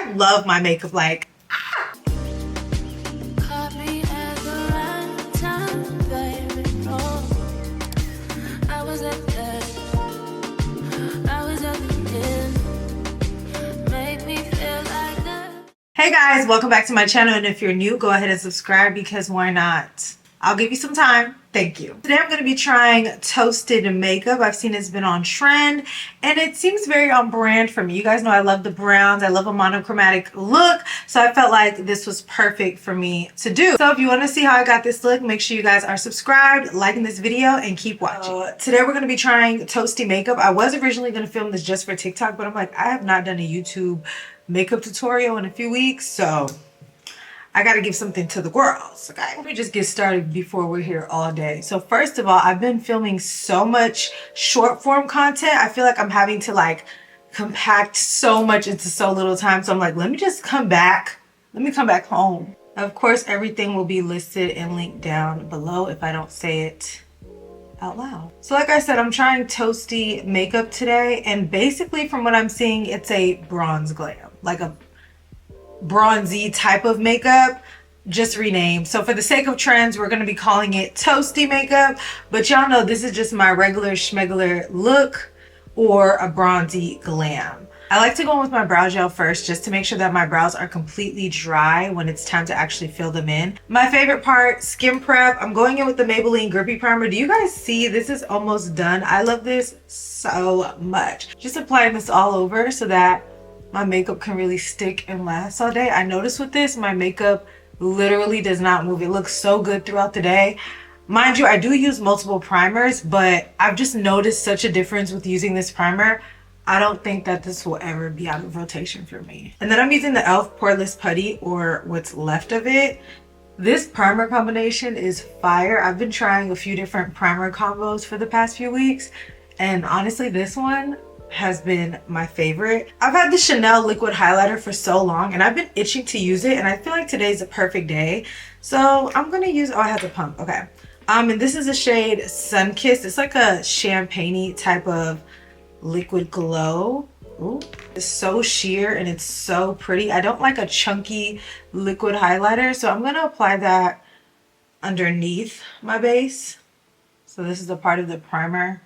I love my makeup. Like, Caught me at the right time, baby. Oh, I was at the end. Made me feel like that. hey guys, welcome back to my channel. And if you're new, go ahead and subscribe because why not? I'll give you some time. Thank you. Today I'm going to be trying Toasted makeup. I've seen it's been on trend and it seems very on brand for me. You guys know I love the browns. I love a monochromatic look. So I felt like this was perfect for me to do. So if you want to see how I got this look, make sure you guys are subscribed, liking this video, and keep watching. Today we're going to be trying Toasty makeup. I was originally going to film this just for TikTok, but I'm like, I have not done a YouTube makeup tutorial in a few weeks. So I gotta give something to the girls, okay? Let me just get started before we're here all day. So first of all, I've been filming so much short form content. I feel like I'm having to like compact so much into so little time. So I'm like, let me just come back. Let me come back home. Of course, everything will be listed and linked down below if I don't say it out loud. So like I said, I'm trying Toasty makeup today. And basically from what I'm seeing, it's a bronze glam, like a bronzy type of makeup, just renamed. So for the sake of trends, we're going to be calling it Toasty makeup, but y'all know this is just my regular schmegular look or a bronzy glam. I like to go in with my brow gel first just to make sure that my brows are completely dry when it's time to actually fill them in. My favorite part, skin prep. I'm going in with the Maybelline Grippy Primer. Do you guys see? This is almost done. I love this so much. Just applying this all over so that my makeup can really stick and last all day. I noticed with this, my makeup literally does not move. It looks so good throughout the day. Mind you, I do use multiple primers, but I've just noticed such a difference with using this primer. I don't think that this will ever be out of rotation for me. And then I'm using the e.l.f. Poreless Putty, or what's left of it. This primer combination is fire. I've been trying a few different primer combos for the past few weeks, and honestly, this one has been my favorite. I've had the Chanel liquid highlighter for so long and I've been itching to use it, and I feel like today's a perfect day. So I'm gonna use, oh, I have the pump, okay. And this is a shade Sunkissed. It's like a champagne-y type of liquid glow. Ooh, it's so sheer and it's so pretty. I don't like a chunky liquid highlighter, so I'm gonna apply that underneath my base. So this is a part of the primer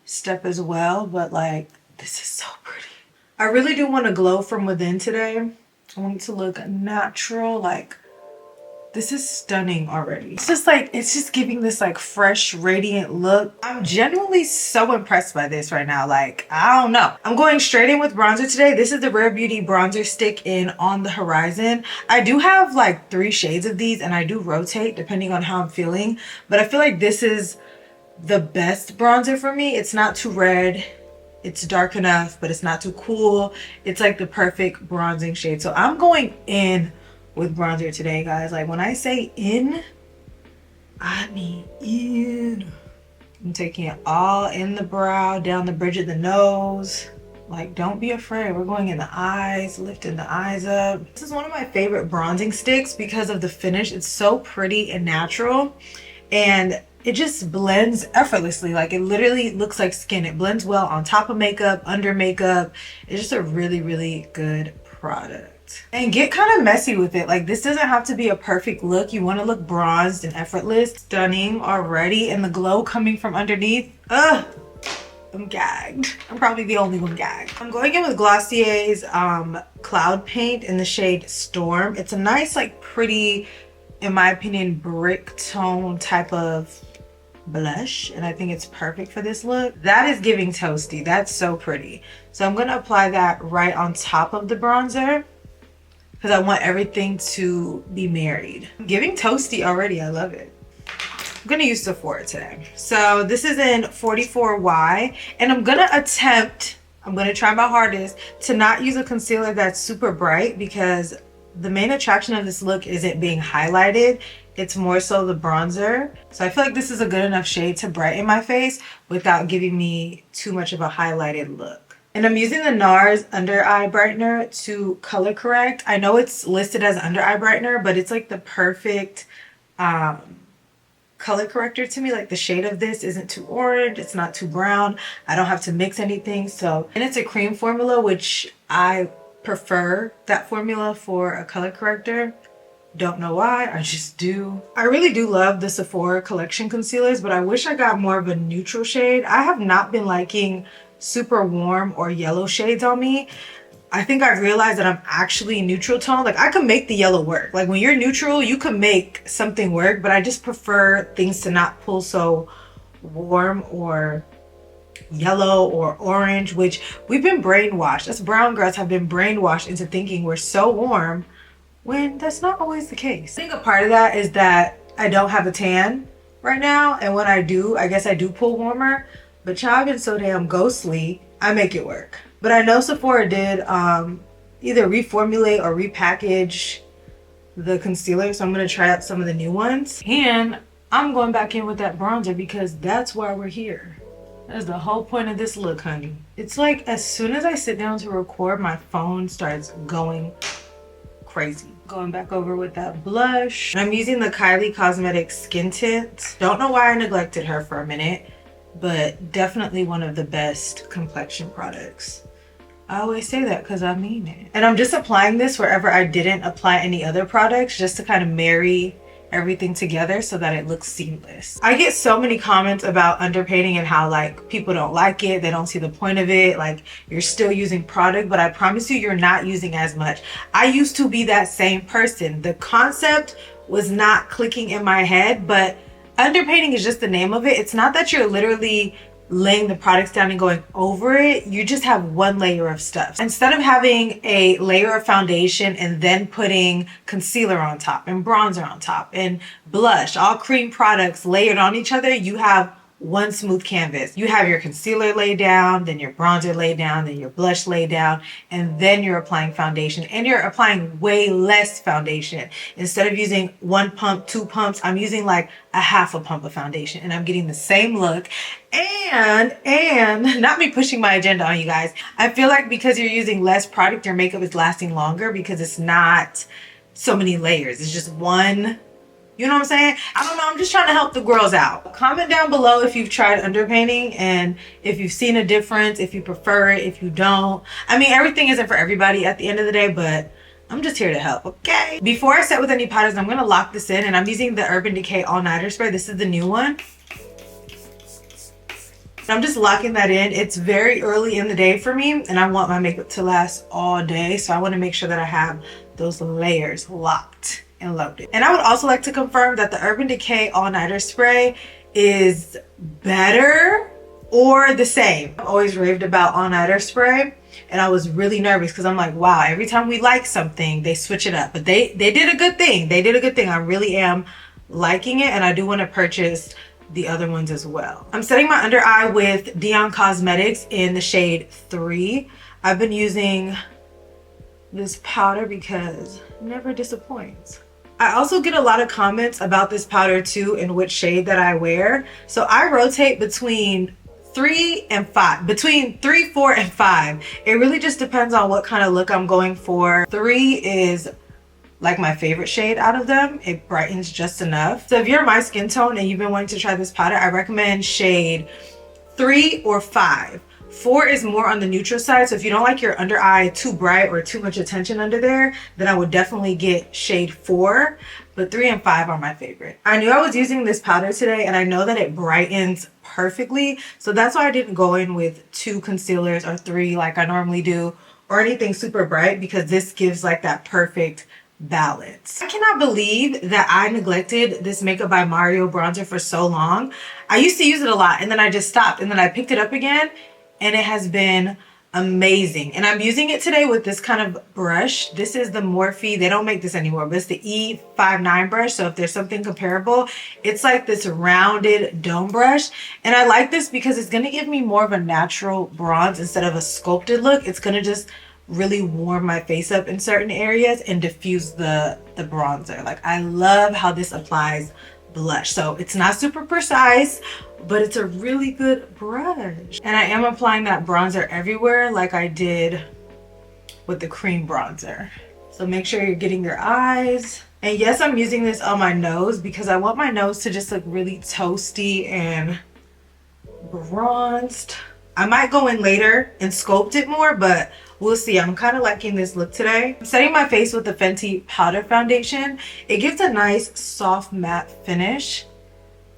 step as well, but like, this is so pretty. I really do want to glow from within today. I want it to look natural. Like, this is stunning already. It's just like, it's just giving this like fresh, radiant look. I'm genuinely so impressed by this right now. Like, I don't know. I'm going straight in with bronzer today. This is the Rare Beauty bronzer stick in On the Horizon. I do have like 3 shades of these and I do rotate depending on how I'm feeling, but I feel like this is the best bronzer for me. It's not too red, it's dark enough, but it's not too cool. It's like the perfect bronzing shade. So I'm going in with bronzer today, guys. Like, when I say in, I mean in. I'm taking it all in the brow, down the bridge of the nose. Like, don't be afraid. We're going in the eyes, lifting the eyes up. This is one of my favorite bronzing sticks because of the finish. It's so pretty and natural, and it just blends effortlessly. Like, it literally looks like skin. It blends well on top of makeup, under makeup. It's just a really, really good product. And get kind of messy with it. Like, this doesn't have to be a perfect look. You want to look bronzed and effortless. Stunning already. And the glow coming from underneath. Ugh, I'm gagged. I'm probably the only one gagged. I'm going in with Glossier's Cloud Paint in the shade Storm. It's a nice, like, pretty, in my opinion, brick tone type of blush, and I think it's perfect for this look. That is giving Toasty. That's so pretty. So I'm going to apply that right on top of the bronzer because I want everything to be married. I'm giving Toasty already. I love it. I'm going to use Sephora today. So this is in 44Y, and I'm going to try my hardest to not use a concealer that's super bright, because the main attraction of this look isn't being highlighted. It's more so the bronzer. So I feel like this is a good enough shade to brighten my face without giving me too much of a highlighted look. And I'm using the NARS under eye brightener to color correct. I know it's listed as under eye brightener, but it's like the perfect color corrector to me. Like, the shade of this isn't too orange, it's not too brown. I don't have to mix anything. So, and it's a cream formula, which I prefer that formula for a color corrector. Don't know why, I just do. I really do love the Sephora Collection concealers, but I wish I got more of a neutral shade. I have not been liking super warm or yellow shades on me. I think I've realized that I'm actually neutral tone. Like I can make the yellow work. Like when you're neutral, you can make something work, but I just prefer things to not pull so warm or yellow or orange, which we've been brainwashed. Us brown girls have been brainwashed into thinking we're so warm when that's not always the case. I think a part of that is that I don't have a tan right now, and when I do, I guess I do pull warmer, but child, I've been so damn ghostly, I make it work. But I know Sephora did either reformulate or repackage the concealer, so I'm going to try out some of the new ones. And I'm going back in with that bronzer because that's why we're here. That's the whole point of this look, honey. It's like as soon as I sit down to record, my phone starts going crazy. Going back over with that blush. And I'm using the Kylie Cosmetics Skin Tint. Don't know why I neglected her for a minute, but definitely one of the best complexion products. I always say that because I mean it. And I'm just applying this wherever I didn't apply any other products, just to kind of marry everything together so that it looks seamless. I get so many comments about underpainting and how like people don't like it, they don't see the point of it, like you're still using product, but I promise you, you're not using as much. I used to be that same person. The concept was not clicking in my head, but underpainting is just the name of it. It's not that you're literally laying the products down and going over it. You just have one layer of stuff. Instead of having a layer of foundation and then putting concealer on top and bronzer on top and blush, all cream products layered on each other, you have one smooth canvas. You have your concealer laid down, then your bronzer laid down, then your blush laid down, and then you're applying foundation, and you're applying way less foundation. Instead of using 1 pump, 2 pumps, I'm using like a half a pump of foundation, and I'm getting the same look. And not me pushing my agenda on you guys, I feel like because you're using less product, your makeup is lasting longer because it's not so many layers. It's just one. You know what I'm saying? I don't know. I'm just trying to help the girls out. Comment down below if you've tried underpainting and if you've seen a difference, if you prefer it, if you don't. I mean, everything isn't for everybody at the end of the day, but I'm just here to help, okay? Before I set with any powders, I'm going to lock this in, and I'm using the Urban Decay All Nighter Spray. This is the new one. I'm just locking that in. It's very early in the day for me, and I want my makeup to last all day, so I want to make sure that I have those layers locked and loaded. And I would also like to confirm that the Urban Decay All Nighter Spray is better or the same. I've always raved about All Nighter Spray, and I was really nervous because I'm like, wow, every time we like something, they switch it up. But they did a good thing. They did a good thing. I really am liking it, and I do want to purchase the other ones as well. I'm setting my under eye with Dion Cosmetics in the shade 3. I've been using this powder because it never disappoints. I also get a lot of comments about this powder too, and which shade that I wear. So I rotate between 3 and 5, between 3, 4, and 5. It really just depends on what kind of look I'm going for. 3 is like my favorite shade out of them. It brightens just enough. So if you're my skin tone and you've been wanting to try this powder, I recommend shade 3 or 5. 4 is more on the neutral side, so if you don't like your under eye too bright or too much attention under there, then I would definitely get shade 4, but 3 and 5 are my favorite. I knew I was using this powder today, and I know that it brightens perfectly, so that's why I didn't go in with 2 concealers or 3 like I normally do, or anything super bright, because this gives like that perfect balance. I cannot believe that I neglected this Makeup by Mario bronzer for so long. I used to use it a lot, and then I just stopped, and then I picked it up again, and it has been amazing. And I'm using it today with this kind of brush. This is the Morphe. They don't make this anymore, but it's the E59 brush. So if there's something comparable, it's like this rounded dome brush. And I like this because it's going to give me more of a natural bronze instead of a sculpted look. It's going to just really warm my face up in certain areas and diffuse the bronzer. Like, I love how this applies blush. So it's not super precise, but it's a really good brush. And I am applying that bronzer everywhere like I did with the cream bronzer. So make sure you're getting your eyes. And yes, I'm using this on my nose because I want my nose to just look really toasty and bronzed. I might go in later and sculpt it more, but We'll see. I'm kind of liking this look today. I'm setting my face with the Fenty powder foundation. It gives a nice soft matte finish,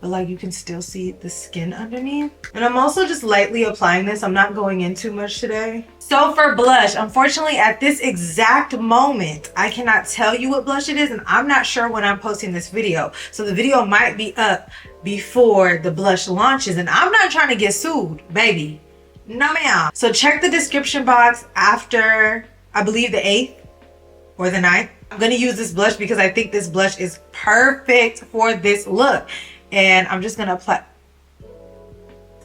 but like you can still see the skin underneath. And I'm also just lightly applying this. I'm not going in too much today. So for blush, unfortunately at this exact moment, I cannot tell you what blush it is, and I'm not sure when I'm posting this video. So the video might be up before the blush launches, and I'm not trying to get sued, baby. No ma'am. So check the description box after, I believe, the 8th or the 9th. I'm gonna use this blush because I think this blush is perfect for this look. And I'm just gonna apply.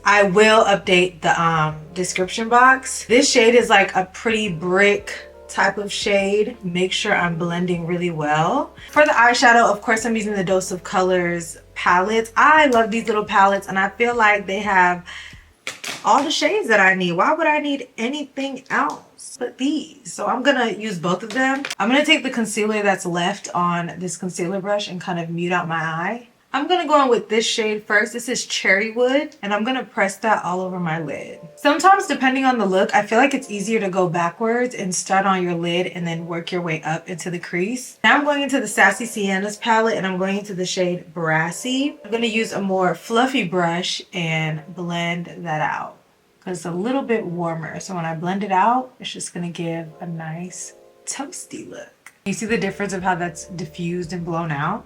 I will update the description box. This shade is like a pretty brick type of shade. Make sure I'm blending really well. For the eyeshadow, of course, I'm using the Dose of Colors palettes. I love these little palettes, and I feel like they have all the shades that I need. Why would I need anything else but these? So I'm gonna use both of them. I'm gonna take the concealer that's left on this concealer brush and kind of mute out my eye. I'm gonna go in with this shade first. This is Cherry Wood, and I'm gonna press that all over my lid. Sometimes, depending on the look, I feel like it's easier to go backwards and start on your lid and then work your way up into the crease. Now I'm going into the Sassy Sienna's palette, and I'm going into the shade Brassy. I'm gonna use a more fluffy brush and blend that out because it's a little bit warmer. So when I blend it out, it's just gonna give a nice toasty look. You see the difference of how that's diffused and blown out?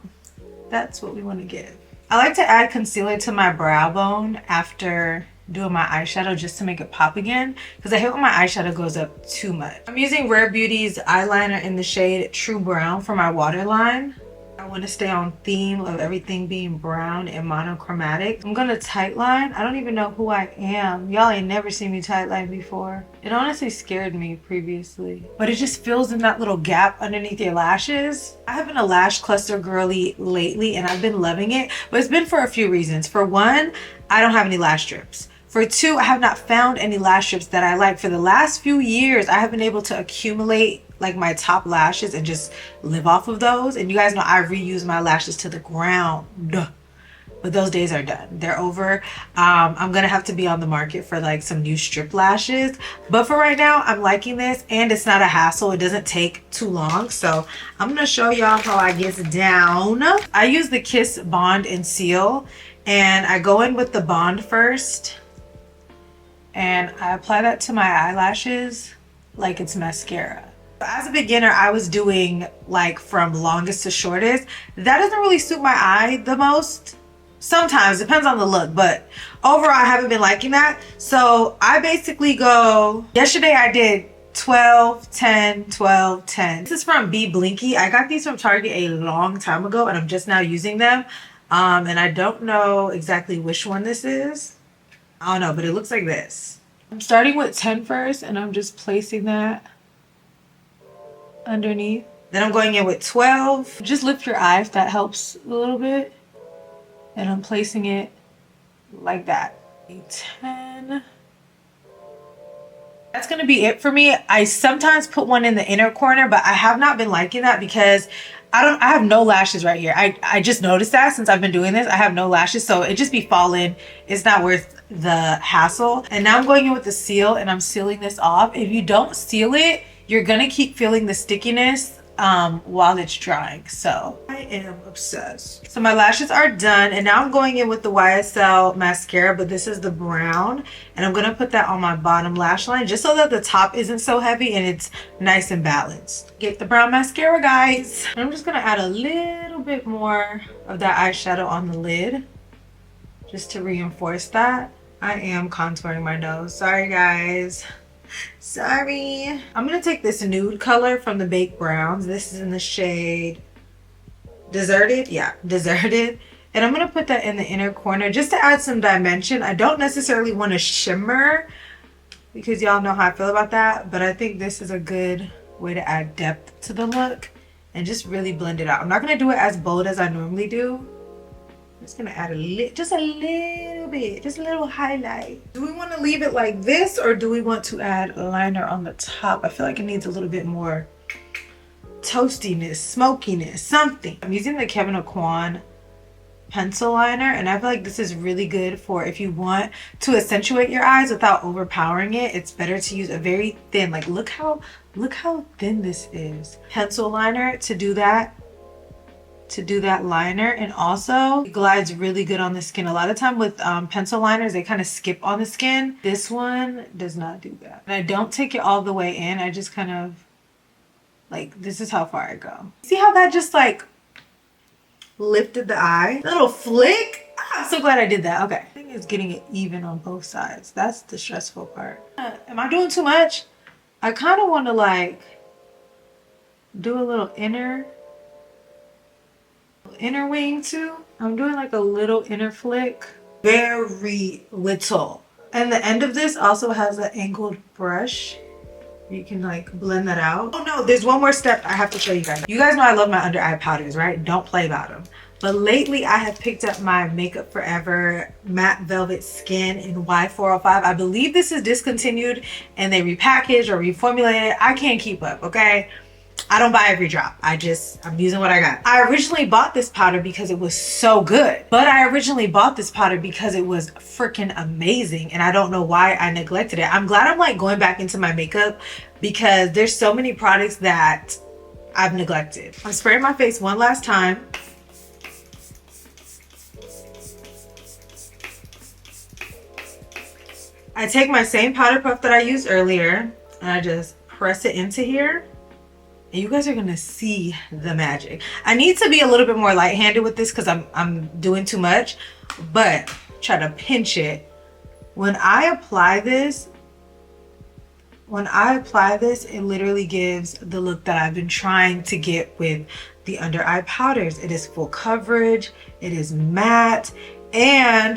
That's what we want to give. I like to add concealer to my brow bone after doing my eyeshadow just to make it pop again, because I hate when my eyeshadow goes up too much. I'm using Rare Beauty's eyeliner in the shade True Brown for my waterline. I want to stay on theme of everything being brown and monochromatic. I'm gonna tightline. I don't even know who I am. Y'all ain't never seen me tightline before. It honestly scared me previously, but it just fills in that little gap underneath your lashes. I have been a lash cluster girly lately, and I've been loving it, but it's been for a few reasons. For one, I don't have any lash strips. For two, I have not found any lash strips that I like. For the last few years, I have been able to accumulate like my top lashes and just live off of those. And you guys know I reuse my lashes to the ground. But those days are done. They're over. I'm gonna have to be on the market for like some new strip lashes. But for right now, I'm liking this, and it's not a hassle. It doesn't take too long. So I'm gonna show y'all how I get down. I use the Kiss Bond and Seal, and I go in with the bond first. And I apply that to my eyelashes like it's mascara. As a beginner, I was doing like from longest to shortest. That doesn't really suit my eye the most. Sometimes, depends on the look, but overall I haven't been liking that. So I basically go, yesterday I did 12, 10, 12, 10. This is from Be Blinky. I got these from Target a long time ago, and I'm just now using them. And I don't know exactly which one this is. I don't know, but it looks like this. I'm starting with 10 first, and I'm just placing that underneath. Then I'm going in with 12. Just lift your eye if that helps a little bit. And I'm placing it like that. 10. That's gonna be it for me. I sometimes put one in the inner corner, but I have not been liking that because I have no lashes right here. I just noticed that since I've been doing this, I have no lashes, so it just be falling. It's not worth the hassle. And now I'm going in with the seal, and I'm sealing this off. If you don't seal it, you're gonna keep feeling the stickiness while it's drying. So I am obsessed. So my lashes are done, and now I'm going in with the YSL mascara, but this is the brown, and I'm gonna put that on my bottom lash line just so that the top isn't so heavy and it's nice and balanced. Get the brown mascara, guys. I'm just gonna add a little bit more of that eyeshadow on the lid just to reinforce that. I am contouring my nose, sorry guys. Sorry. I'm gonna take this nude color from the Baked Browns. This is in the shade Deserted. Yeah, Deserted. And I'm gonna put that in the inner corner just to add some dimension. I don't necessarily want to shimmer because y'all know how I feel about that, but I think this is a good way to add depth to the look and just really blend it out. I'm not gonna do it as bold as I normally do. I'm just gonna add just a little bit, just a little highlight. Do we want to leave it like this, or do we want to add liner on the top? I feel like it needs a little bit more toastiness, smokiness, something. I'm using the Kevyn Aucoin pencil liner, and I feel like this is really good for if you want to accentuate your eyes without overpowering it. It's better to use a very thin, like look how thin this is, pencil liner to do that liner. And also it glides really good on the skin. A lot of time with pencil liners, they kind of skip on the skin. This one does not do that. And I don't take it all the way in. I just kind of like, this is how far I go. See how that just like lifted the eye? Little flick. I'm so glad I did that. Okay, I think it's getting it even on both sides. That's the stressful part. Am I doing too much? I kind of want to like do a little inner wing too. I'm doing like a little inner flick, very little. And the end of this also has an angled brush. You can like blend that out. Oh no, there's one more step I have to show you guys. You guys know I love my under eye powders, right? Don't play about them. But lately I have picked up my Makeup Forever Matte Velvet Skin in Y405. I believe this is discontinued and they repackaged or reformulated it. I can't keep up, okay? I don't buy every drop. I'm using what I got. I originally bought this powder because it was so good. But I originally bought this powder because it was freaking amazing. And I don't know why I neglected it. I'm glad I'm like going back into my makeup because there's so many products that I've neglected. I'm spraying my face one last time. I take my same powder puff that I used earlier and I just press it into here. And you guys are gonna see the magic. I need to be a little bit more light-handed with this because I'm doing too much, but try to pinch it. When I apply this, it literally gives the look that I've been trying to get with the under eye powders. It is full coverage, it is matte, and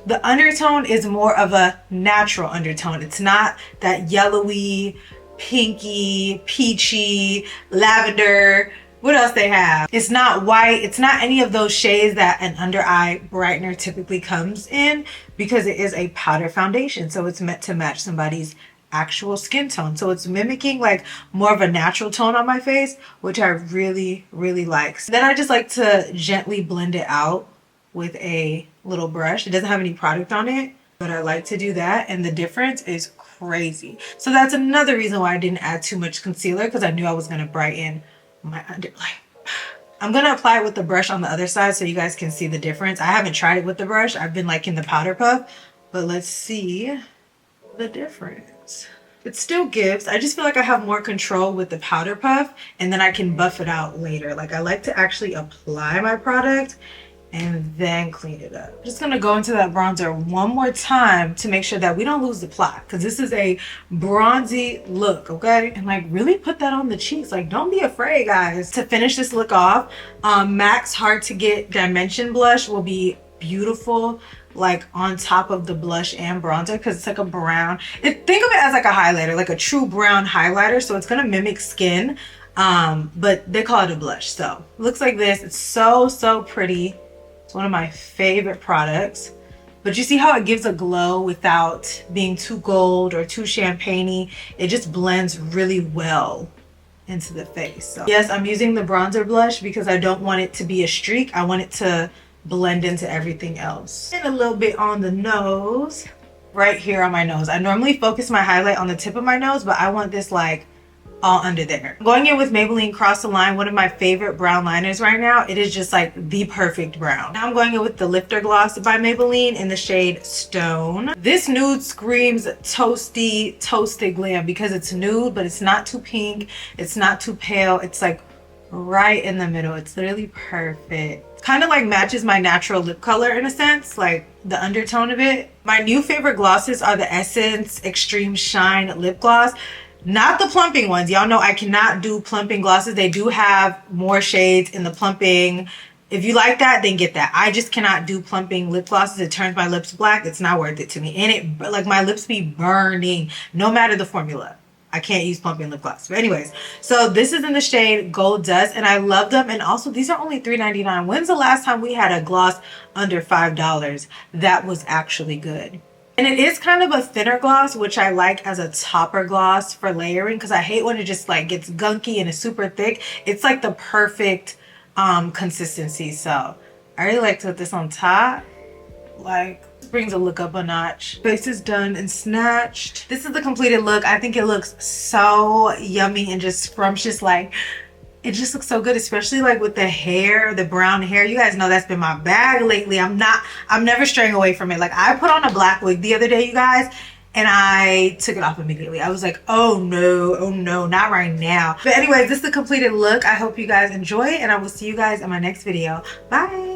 the undertone is more of a natural undertone. It's not that yellowy, pinky, peachy, lavender. What else they have? It's not white. It's not any of those shades that an under eye brightener typically comes in because it is a powder foundation. So it's meant to match somebody's actual skin tone. So it's mimicking like more of a natural tone on my face, which I really, really like. Then I just like to gently blend it out with a little brush. It doesn't have any product on it, but I like to do that. And the difference is crazy. So that's another reason why I didn't add too much concealer, because I knew I was going to brighten my under. I'm going to apply it with the brush on the other side so you guys can see the difference. I haven't tried it with the brush. I've been liking the powder puff, but let's see the difference. It still gives. I just feel like I have more control with the powder puff and then I can buff it out later. Like I like to actually apply my product and then clean it up. I'm just gonna go into that bronzer one more time to make sure that we don't lose the plot, because this is a bronzy look, okay? And like really put that on the cheeks. Like don't be afraid, guys. To finish this look off, MAC's Hard to Get Dimension Blush will be beautiful like on top of the blush and bronzer, because it's like a brown. Think of it as like a highlighter, like a true brown highlighter. So it's gonna mimic skin, but they call it a blush. So it looks like this. It's so pretty. It's one of my favorite products. But you see how it gives a glow without being too gold or too champagne-y. It just blends really well into the face. So yes, I'm using the bronzer blush because I don't want it to be a streak. I want it to blend into everything else. And a little bit on the nose, right here on my nose. I normally focus my highlight on the tip of my nose, but I want this like all under there. Going in with Maybelline Cross the Line, one of my favorite brown liners right now. It is just like the perfect brown. Now I'm going in with the Lifter Gloss by Maybelline in the shade Stone. This nude screams toasty, toasted glam because it's nude, but it's not too pink. It's not too pale. It's like right in the middle. It's literally perfect. Kind of like matches my natural lip color in a sense, like the undertone of it. My new favorite glosses are the Essence Extreme Shine Lip Gloss. Not the plumping ones. Y'all know I cannot do plumping glosses. They do have more shades in the plumping. If you like that, then get that. I just cannot do plumping lip glosses. It turns my lips black. It's not worth it to me. And it, like, my lips be burning no matter the formula. I can't use plumping lip gloss. But anyways, so this is in the shade Gold Dust and I love them. And also these are only $3.99. When's the last time we had a gloss under $5 that was actually good? And it is kind of a thinner gloss, which I like as a topper gloss for layering, because I hate when it just like gets gunky and is super thick. It's like the perfect consistency. So I really like to put this on top. Like, brings the look up a notch. Face is done and snatched. This is the completed look. I think it looks so yummy and just scrumptious. Like, it just looks so good, especially like with the hair, the brown hair. You guys know that's been my bag lately. I'm never straying away from it. Like, I put on a black wig the other day, you guys, and I took it off immediately. I was like, oh no, not right now. But anyways, this is the completed look. I hope you guys enjoy it, and I will see you guys in my next video. Bye.